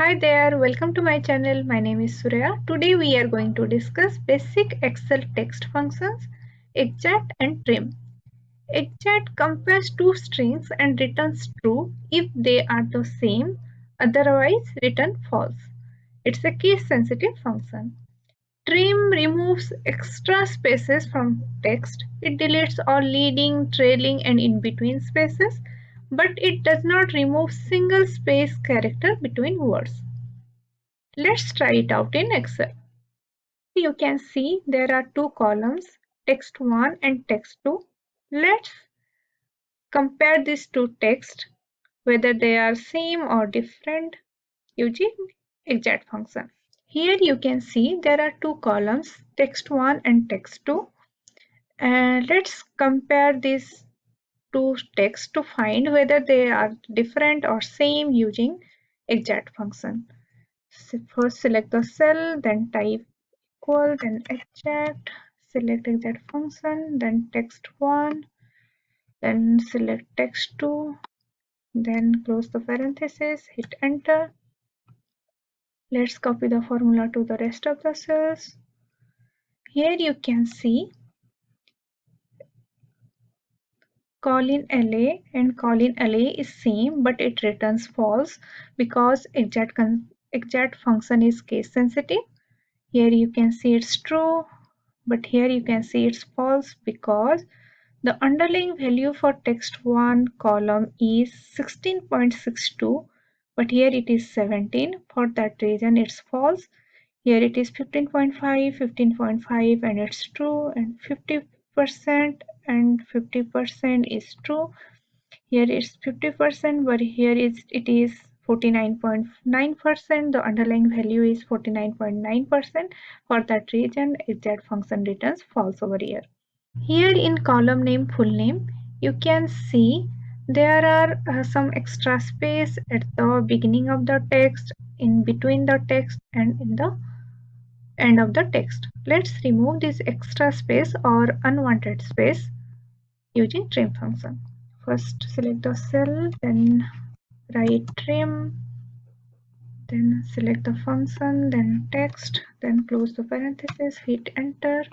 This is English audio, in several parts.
Hi there, welcome to my channel. My name is Surya. Today we are going to discuss basic Excel text functions, exact and trim. Exact compares two strings and returns true if they are the same, otherwise return false. It's a case sensitive function. Trim removes extra spaces from text. It deletes all leading, trailing and in between spaces, but it does not remove single space character between words. Let's try it out in Excel. You can see there are two columns, text 1 and text 2. Let's compare these two texts, whether they are same or different using exact function. Here you can see there are two columns, text 1 and text 2. And let's compare these two texts to find whether they are different or same using exact function. So first select the cell, then type equal, then exact, select exact function, then text 1, then select text 2, then close the parenthesis, hit enter. Let's copy the formula to the rest of the cells. Here you can see Colin LA and Colin LA is same, but it returns false because exact function is case sensitive. Here you can see it's true, but here you can see it's false because the underlying value for text 1 column is 16.62, but here it is 17. For that reason it's false. Here it is 15.5, 15.5 and it's true, and 50% and 50% is true. Here it's 50%, but here it is 49.9%. The underlying value is 49.9%. For that reason, exact function returns false over here. Here in column name full name, you can see there are some extra space at the beginning of the text, in between the text and in the end of the text. Let's remove this extra space or unwanted space using trim function. First select the cell, then write trim, then select the function, then text, then close the parenthesis, hit enter.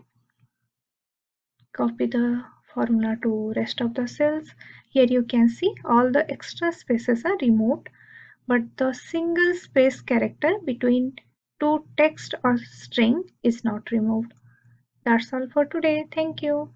Copy the formula to rest of the cells. Here you can see all the extra spaces are removed, but the single space character between two text or string is not removed. That's all for today. Thank you.